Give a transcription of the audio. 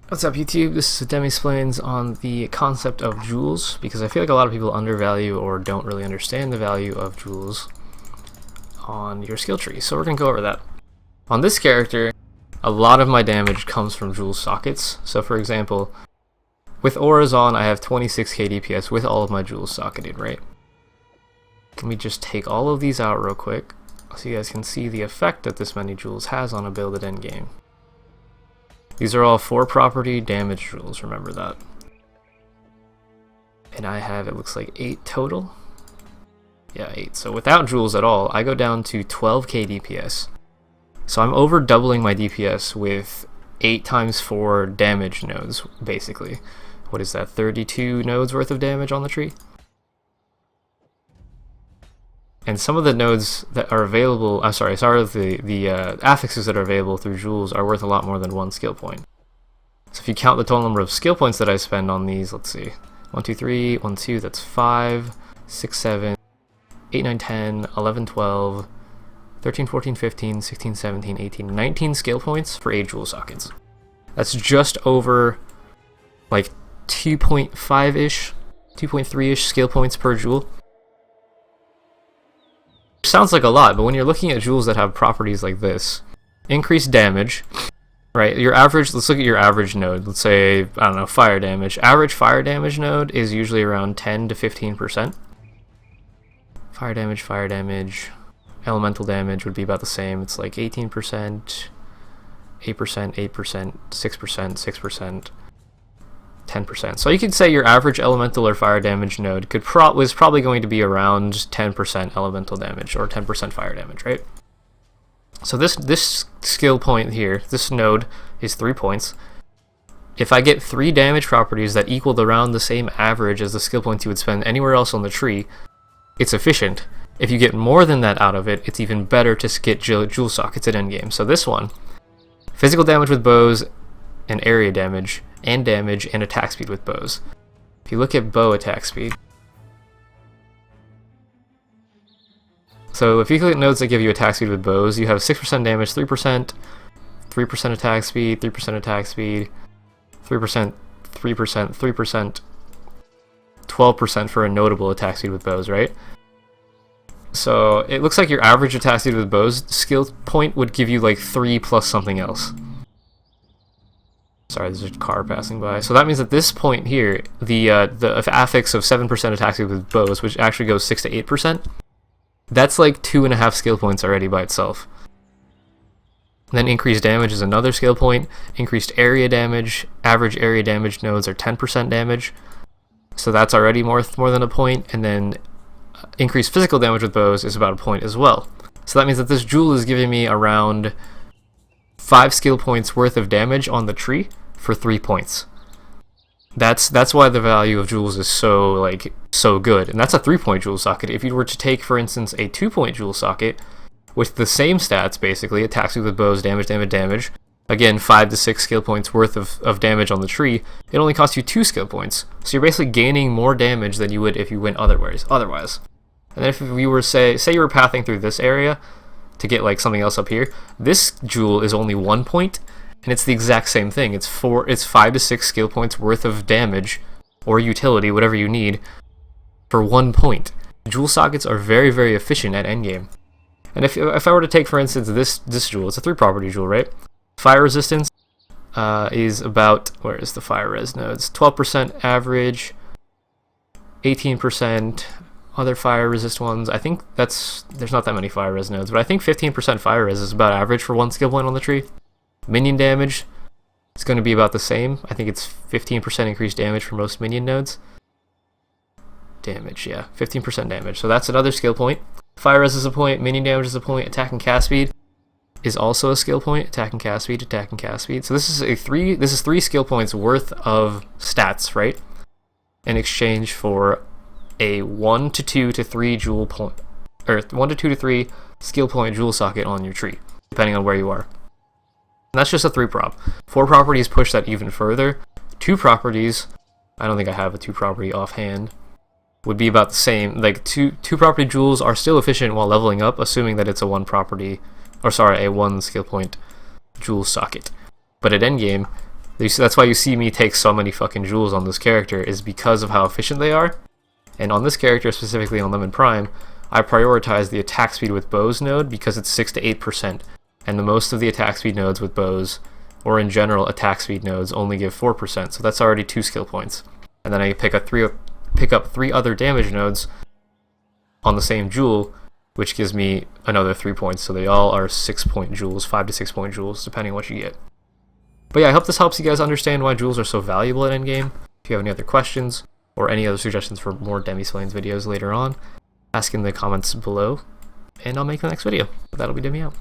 What's up, YouTube? This is Demi Splains on the concept of jewels, because I feel like a lot of people undervalue or don't really understand the value of jewels on your skill tree. So we're going to go over that. On this character, a lot of my damage comes from jewel sockets. So for example, with auras on, I have 26k DPS with all of my jewels socketed, right? Let me just take all of these out real quick so you guys can see the effect that this many jewels has on a build at endgame. These are all 4 property damage jewels, remember that. And I have, it looks like 8 total. Yeah, 8. So without jewels at all, I go down to 12k DPS. So I'm over doubling my DPS with 8 times 4 damage nodes, basically. What is that, 32 nodes worth of damage on the tree? And some of the nodes that are available, the affixes that are available through jewels are worth a lot more than 1 skill point. So if you count the total number of skill points that I spend on these, let's see, 1, 2, 3, 1, 2, that's 5, 6, 7, 8, 9, 10, 11, 12, 13, 14, 15, 16, 17, 18, 19 skill points for 8 jewel sockets. That's just over like 2.5-ish, 2.3-ish skill points per jewel. Sounds like a lot, but when you're looking at jewels that have properties like this, increased damage, right? Your average, let's look at your average node. Let's say, I don't know, fire damage. Average fire damage node is usually around 10 to 15%. Fire damage. Elemental damage would be about the same. It's like 18%, 8%, 8%, 6%, 6%. 10%. So you could say your average elemental or fire damage node was probably going to be around 10% elemental damage or 10% fire damage, right? So this skill point here, this node is 3 points. If I get 3 damage properties that equaled around the same average as the skill points you would spend anywhere else on the tree, it's efficient. If you get more than that out of it, it's even better to get jewel sockets at endgame. So this one, physical damage with bows and area damage, and attack speed with bows. If you look at bow attack speed, so if you look at nodes that give you attack speed with bows, you have 6% damage, 3%, 3% attack speed, 3% attack speed, 3%, 3%, 3%, 12% for a notable attack speed with bows, right? So it looks like your average attack speed with bows skill point would give you like 3 plus something else. Sorry, there's a car passing by. So that means at this point here, the affix of 7% attack speed with bows, which actually goes 6 to 8%, that's like 2.5 skill points already by itself. And then increased damage is another skill point. Increased area damage, average area damage nodes are 10% damage, so that's already more than a point. And then increased physical damage with bows is about a point as well. So that means that this jewel is giving me around 5 skill points worth of damage on the tree for 3 points. That's why the value of jewels is so good, and that's a 3-point jewel socket. If you were to take, for instance, a 2-point jewel socket with the same stats, basically attack speed with bows, damage, again 5 to 6 skill points worth of damage on the tree, it only costs you 2 skill points. So you're basically gaining more damage than you would if you went otherwise. And then if we were say you were pathing through this area to get like something else up here, this jewel is only 1 point, and it's the exact same thing. It's 5 to 6 skill points worth of damage or utility, whatever you need, for 1 point. Jewel sockets are very, very efficient at endgame. And if I were to take, for instance, this jewel, it's a 3-property jewel, right? Fire resistance is about, where is the fire res nodes? 12% average, 18%. Other fire resist ones, I think there's not that many fire res nodes, but I think 15% fire res is about average for 1 skill point on the tree. Minion damage, it's going to be about the same. I think it's 15% increased damage for most minion nodes. Damage, yeah, 15% damage. So that's another skill point. Fire res is a point, minion damage is a point, attack and cast speed is also a skill point. Attack and cast speed. So this is 3 skill points worth of stats, right? In exchange for a 1 to 2 to 3 jewel point, or 1 to 2 to 3 skill point jewel socket on your tree, depending on where you are. And that's just a 3 prop. 4 properties push that even further. 2 properties, I don't think I have a 2 property offhand, would be about the same. Like 2 property jewels are still efficient while leveling up, assuming that it's a 1 property, or sorry, a 1 skill point jewel socket. But at endgame, That's why you see me take so many fucking jewels on this character, is because of how efficient they are. And on this character, specifically on LemonPrime, I prioritize the attack speed with bows node because it's 6 to 8%, and the most of the attack speed nodes with bows, or in general attack speed nodes, only give 4%, so that's already 2 skill points. And then I pick up 3 other damage nodes on the same jewel, which gives me another 3 points, so they all are 6-point jewels, 5 to 6-point jewels, depending on what you get. But yeah, I hope this helps you guys understand why jewels are so valuable at endgame. If you have any other questions, or any other suggestions for more Demi Splains videos later on, ask in the comments below, and I'll make the next video. But that'll be Demi out.